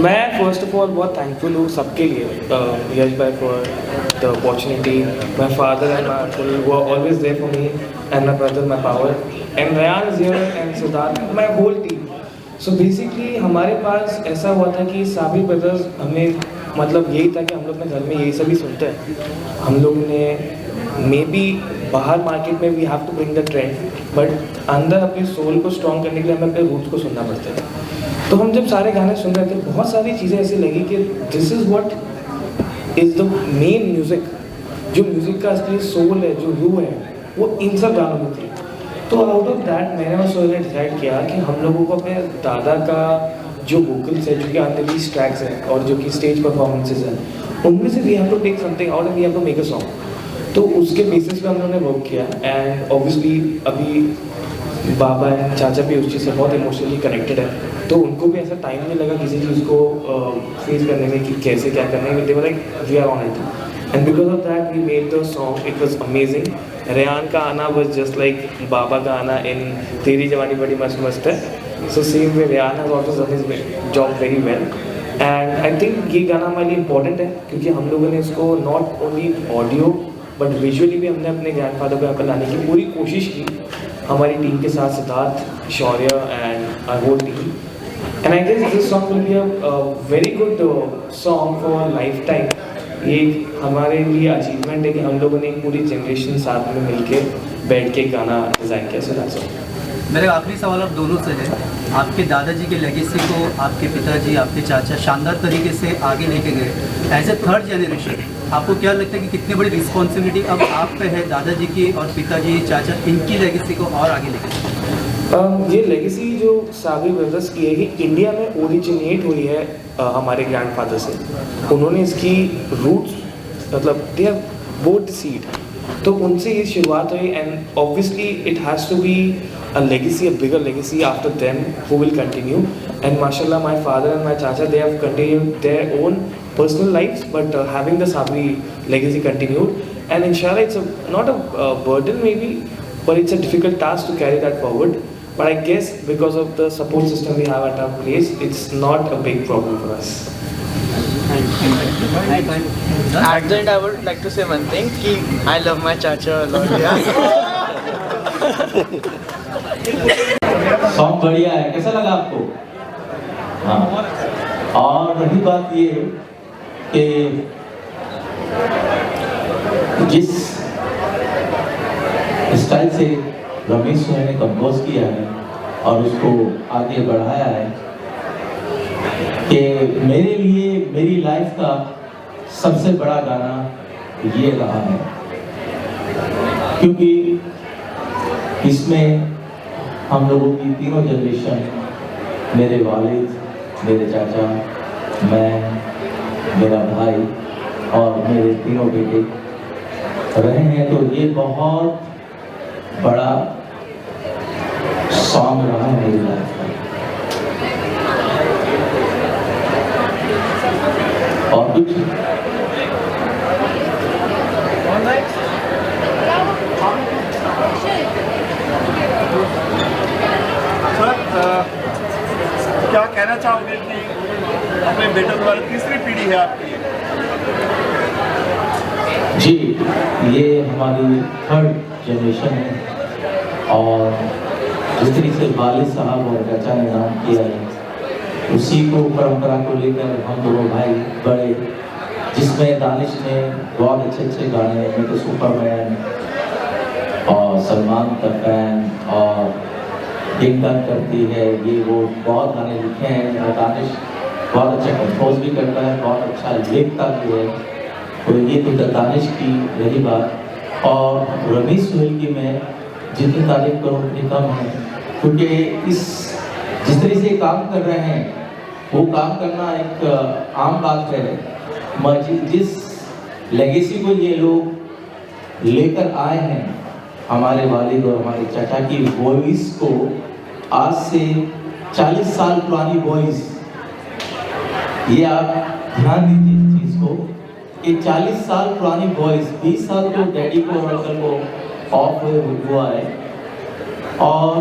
मैं first of all बहुत thankful हूँ सबके लिए, यश भाई for the opportunity, my father and my uncle वो always there for me, and my brother, my power, and Ryan is here, and Siddharth, my whole team. So basically हमारे पास ऐसा हुआ था कि साबिर ब्रदर्स हमें मतलब यही था कि हम लोग अपने घर में यही सभी सुनते हैं। हम लोग ने मे बी बाहर मार्केट में we have to bring the trend, but अंदर अपनी सोल को स्ट्रॉन्ग करने के लिए हमें अपने रूट्स को सुनना पड़ता है। तो हम जब सारे गाने सुन रहे थे बहुत सारी चीज़ें ऐसी लगी कि this is what is the main music, जो म्यूज़िक का असली सोल है, जो रूह है, वो इन सब गानों में थी। तो आउट ऑफ दैट मैंने और सोल ने डिसाइड किया कि हम लोगों को अपने दादा का जो वोकल्स है, जो कि अनरिलीज ट्रैक्स हैं और जो कि स्टेज परफॉर्मेंसेज हैं, उनमें से we have to take something out and we have to make a song. तो उसके बेसिस पे हम लोगों ने वर्क किया, एंड ऑब्वियसली अभी बाबा एंड चाचा भी उस चीज़ से बहुत इमोशनली कनेक्टेड है, तो उनको भी ऐसा टाइम नहीं लगा किसी चीज़ को फेस करने में कि कैसे क्या करने में। They were like we are on it, and because of that we made the song, it was amazing. Rehan का आना वाज जस्ट लाइक बाबा का आना इन तेरी जवानी बड़ी मस्त मस्त है। So same way Rehan has also done his job very well, and I think ये गाना हमारे लिए इम्पॉर्टेंट है क्योंकि हम लोगों ने इसको not only audio but visually भी हमने अपने ग्रैंडफादर को यहाँ पर लाने की पूरी कोशिश की हमारी टीम के साथ, Siddharth, Shaurya and our whole team. And I guess this song will be a very good song for lifetime. ये हमारे लिए अचीवमेंट है कि हम लोगों ने एक पूरी जनरेशन साथ में मिलके बैठ के गाना डिज़ाइन किया। So that's all. मेरा आखिरी सवाल आप दोनों से है, आपके दादाजी के लेगेसी को आपके पिताजी, आपके चाचा शानदार तरीके से आगे लेके गए। एज ए थर्ड जनरेशन आपको क्या लगता है कि कितनी बड़ी रिस्पॉन्सिबिलिटी अब आप पे है दादाजी की और पिताजी, चाचा, इनकी लेगेसी को और आगे लेके? ये लेगेसी जो साबिर ब्रदर्स की है कि इंडिया में ओरिजिनेट हुई है हमारे ग्रैंडफादर से। उन्होंने इसकी रूट्स मतलब दे हैव बोथ सीड, तो उनसे ये शुरुआत हुई, and obviously it has to be a legacy, a bigger legacy after them who will continue. And mashallah, my father and my chacha, they have continued their own personal lives, but having the Sabri legacy continued. And inshallah, it's not a burden maybe, but it's a difficult task to carry that forward. But I guess because of the support system we have at our place, it's not a big problem for us. At the end, I would like to say one thing, कि I love my chacha a lot. Song बढ़िया है, कैसा लगा आपको? हाँ, और रही बात ये कि जिस स्टाइल से रमेश ने कंपोज किया है और उसको आगे बढ़ाया है, कि मेरे लिए मेरी लाइफ का सबसे बड़ा गाना ये रहा है, क्योंकि इसमें हम लोगों की तीनों जनरेशन, मेरे वालिद, मेरे चाचा, मैं, मेरा भाई और मेरे तीनों बेटे रहे हैं। तो ये बहुत बड़ा सॉन्ग रहा है मेरी लाइफ का। और कुछ क्या कहना चाहोगे कि अपने बेटे द्वारा तीसरी पीढ़ी है आपकी? जी, ये हमारी थर्ड जनरेशन है, और जिस तरीके से वालिद साहब और चाचा ने नाम किया है, उसी को परंपरा को लेकर हम दोनों भाई बड़े, जिसमें दानिश ने बहुत अच्छे अच्छे गाने, मैं तो सुपरमैन, और सलमान का फैन और डिंगन करती है, ये वो बहुत गाने लिखे हैं। दानिश बहुत अच्छा कंपोज भी करता है, बहुत अच्छा लिखता भी है। तो ये तो दानिश की रही बात। और रमेश सुहेल की मैं जितनी तारीफ करूँ उतनी कम है, क्योंकि जिस तरह से काम कर रहे हैं वो काम करना एक आम बात है। जिस लेगेसी को ये लोग लेकर आए हैं, हमारे वालिद और हमारे चाचा की वॉइस को, आज से 40 साल पुरानी वॉइस, ये आप ध्यान दीजिए इस चीज़ को कि 40 साल पुरानी वॉइस, 20 साल तो डैडी को और अंकल को ऑफ हुआ है, और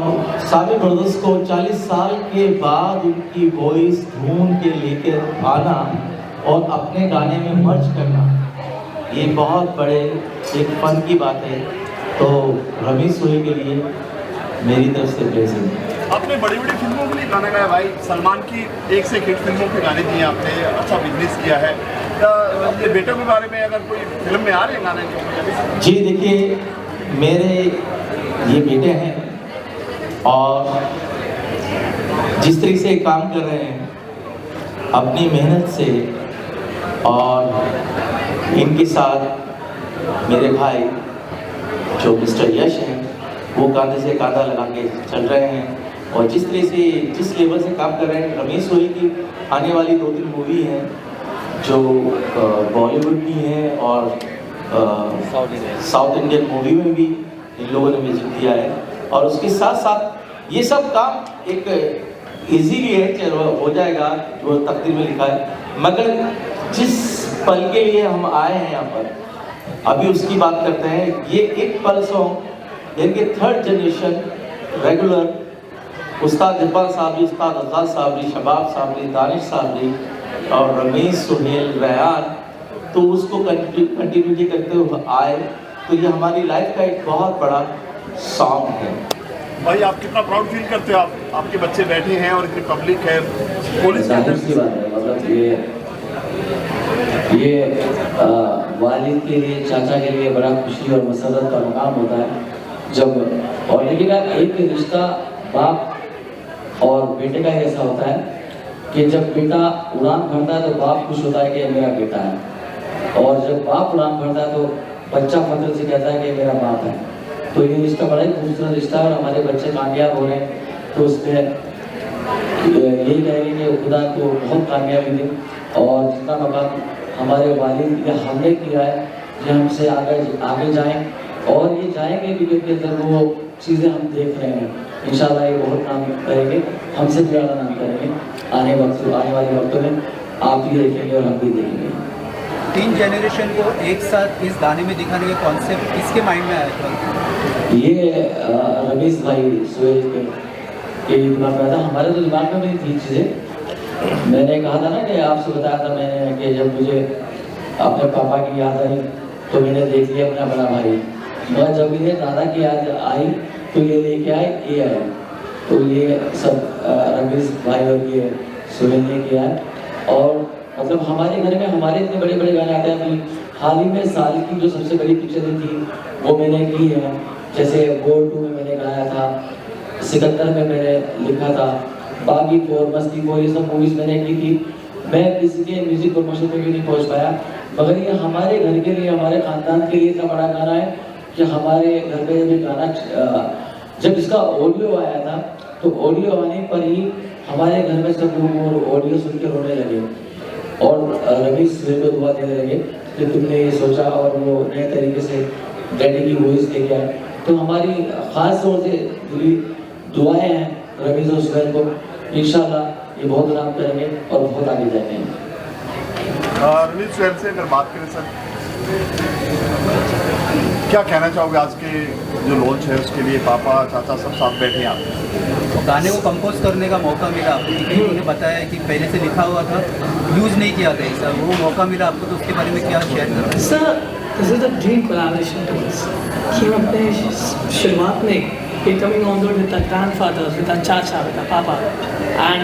सारे ब्रदर्स को 40 साल के बाद उनकी वॉइस ढूंढ के लेकर आना और अपने गाने में मर्ज करना, ये बहुत बड़े एक फन की बात है। तो रमेश सुहेल के लिए मेरी तरफ से ब्लेसिंग। आपने बड़ी बड़ी फिल्मों के लिए गाना गाया भाई, सलमान की एक से एक हिट फिल्मों के गाने दिए आपने, अच्छा बिजनेस किया है। ये बेटों के बारे में अगर कोई फिल्म में आ रहे हैं गाने? जी देखिए, मेरे ये बेटे हैं और जिस तरीके से काम कर रहे हैं अपनी मेहनत से, और इनके साथ मेरे भाई जो मिस्टर यश हैं वो कांधे से कांधा लगा के चल रहे हैं। और जिस तरह से जिस लेवल से काम कर रहे हैं, रमेश सुहेल की आने वाली 2-3 मूवी हैं जो बॉलीवुड की हैं और साउथ इंडियन मूवी में भी इन लोगों ने म्यूजिक दिया है। और उसके साथ साथ ये सब काम एक इजीली है, चलो हो जाएगा जो तकदीर में लिखा है, मगर जिस पल के लिए हम आए हैं यहाँ पर अभी उसकी बात करते हैं। ये एक पल सॉन्ग इनके 3rd जनरेशन रेगुलर उस्ताद इकबाल साहब जी, उस्ताद आज़ाद साहब जी, शबाब साहब जी, दानिश साहब जी और रमेश सुहेल, रेहान, तो उसको कंटिन्यूटी करते हुए आए। तो ये हमारी लाइफ का एक बहुत बड़ा सॉन्ग है। भाई आप कितना प्राउड फील करते हो? आपके बच्चे बैठे हैं और इतनी पब्लिक है, पुलिस की बात है, मतलब ये वालिद के लिए, चाचा के लिए बड़ा खुशी और मसरत का मकाम होता है जब, और लेकिन एक रिश्ता बाप और बेटे का ऐसा होता है कि जब बेटा उड़ान भरता है तो बाप खुश होता है कि मेरा बेटा है, और जब बाप उड़ान भरता है तो बच्चा फख्र से कहता है कि मेरा बाप है। तो ये रिश्ता बड़ा ही खूबसूरत रिश्ता है और हमारे बच्चे कामयाब हो रहे हैं, तो उसमें यही कहेंगे कि खुदा को बहुत कामयाबी दे, और जितना मकाम हमारे वालिद या हमने किया है ये हमसे आगे जाएं, और ये जाएंगे भी, क्योंकि अंदर वो चीज़ें हम देख रहे हैं। इंशाल्लाह ये बहुत काम करेंगे, हमसे ज़्यादा नाम करेंगे आने वाले वक्तों में, आप भी देखेंगे और हम भी देखेंगे। 3 जनरेशन को एक साथ इस गाने में दिखाने का कॉन्सेप्ट किसके माइंड में आया था? ये रमेश भाई सुहेल के दिमाग में आया था, हमारे तो दिमाग में भी थी चीज़ें। मैंने कहा था ना कि आपसे बताया था मैंने कि जब मुझे अपने पापा की याद आई तो मैंने देख लिया अपना बड़ा भाई, मगर जब इन्हें दादा की याद आई तो ये लेके आए, ये आए, तो ये सब रमेश भाई और ये सुहेल लेके आए। और मतलब हमारे घर में हमारे इतने बड़े बड़े गाने आते हैं। हाल ही में साल की जो सबसे बड़ी पिक्चरें थी वो मैंने की है, जैसे वॉर 2 में मैंने गाया था, सिकंदर में मैंने लिखा था, बागी 4, मस्ती 4, ये सब मूवीज़ मैंने की थी। मैं किसी के म्यूज़िक प्रमोशन में भी नहीं पहुंच पाया, मगर ये हमारे घर के लिए, हमारे ख़ानदान के लिए इतना बड़ा गाना है कि हमारे घर में जब गाना, जब इसका ऑडियो आया था तो ऑडियो आने पर ही हमारे घर में सब लोग ऑडियो सुन के रोने लगे और रमेश सुहेल को दुआ देने लगे कि तुमने ये सोचा और वो नए तरीके से डैडी की वॉइस लेके आए। तो हमारी ख़ास तौर से दिली दुआएं हैं रमेश और सुहेल को, इंशाल्लाह ये बहुत नाम करेंगे और बहुत आगे जाएंगे। रमेश सुहेल से अगर बात करें सर, क्या कहना चाहोगे? आज के जो लॉन्च है उसके लिए पापा चाचा सब साथ बैठे हैं आप, गाने को कंपोज करने का मौका मिला आपको, क्योंकि उन्होंने बताया कि पहले से लिखा हुआ था, यूज़ नहीं किया था सर, वो मौका मिला आपको, तो उसके बारे में क्या शेयर कर रहे हैं? Sir, this is a dream collaboration to us कि हम अपने शुरुआत में coming on board with the grandfathers, with the चाचा, विद द पापा, and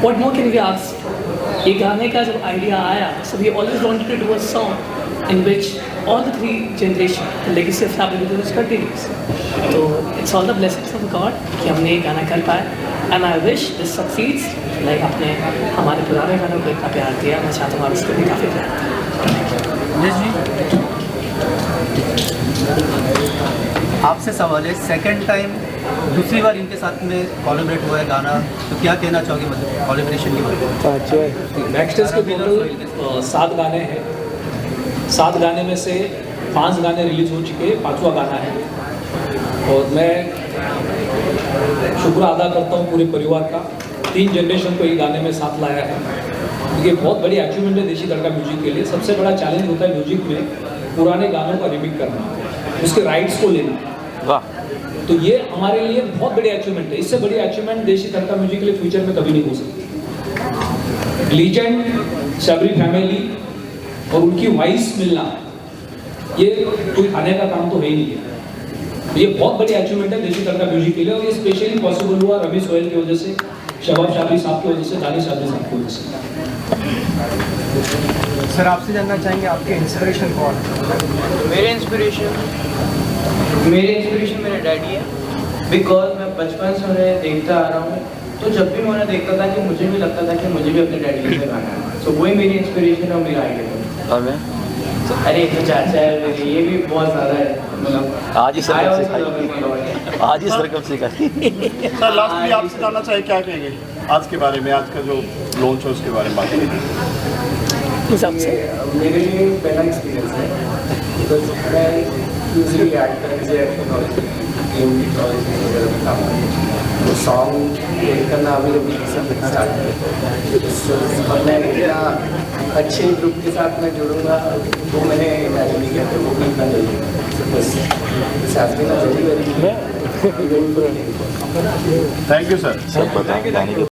what more can we ask. ये गाने का जब आइडिया आया, so we always wanted to do a song in which all the three generations, the legacy of family business continues. So it's all the blessings of God कि हमने ये गाना कर पाए, and I wish this succeeds. Like आपने हमारे पुराने गानों को इतना प्यार दिया, मैं चाहता हूँ आप इसको भी काफ़ी प्यार दें. यस जी, आपसे सवाल है, सेकंड टाइम दूसरी बार इनके साथ में कोलैबोरेट हुआ है गाना, तो क्या कहना चाहोगे मतलब कोलैबोरेशन के बारे में? नेक्स्ट इसके टोटल 7 गाने हैं. 7 गाने में से 5 गाने रिलीज हो चुके हैं, 5वां गाना है. और मैं शुक्र अदा करता हूँ पूरे परिवार का, 3 जनरेशन को ये गाने में साथ लाया है. ये बहुत बड़ी अचीवमेंट है देशी तड़का म्यूजिक के लिए. सबसे बड़ा चैलेंज होता है म्यूजिक में पुराने गानों का रिमिक करना, उसके राइट्स को लेना. वाह, तो ये हमारे लिए बहुत बड़ी अचीवमेंट है. इससे बड़ी अचीवमेंट देशी तड़का म्यूजिक के लिए फ्यूचर में कभी नहीं हो सकती. लीजेंड शबरी फैमिली और उनकी वॉइस मिलना, ये कोई खाने का काम तो है ही नहीं है. ये बहुत बड़ी अचीवमेंट है देशी तड़का म्यूजिक के लिए, और ये स्पेशली पॉसिबल हुआ रवि सोहेल की वजह से, शबाब शाबरी साहब की वजह से, दानिश शाबरी साहब की वजह से. सर आपसे जानना चाहेंगे आपके इंस्पिरेशन कौन है? मेरे इंस्पिरेशन मेरे डैडी है, बिकॉज मैं बचपन से उन्हें देखता आ रहा हूँ. तो जब भी मैं उन्हें देखता था कि मुझे भी लगता था कि मुझे भी अपने डैडी से गाना है. तो वही मेरी इंस्पिरेशन और मेरा आइडिया. और मैं अरे ये तो चाचा है मेरे, ये भी बहुत ज़्यादा है, मतलब आज ही सरकम सिखाई. सर लास्ट में आपसे जानना चाहिए क्या कहेंगे आज के बारे में, आज का जो लॉन्च है उसके बारे में बात करेंगे. मेरे लिए पहला एक्सपीरियंस है, बिकॉज मैं यूजली एक्टर से तो सॉन्ग करना अभी स्टार्ट है, और मैं इतना अच्छे ग्रुप के साथ मैं जुड़ूंगा वो मैंने इमेजिन नहीं किया था. वो भी इतना जल्दी बस जल्दी. Thank you sir.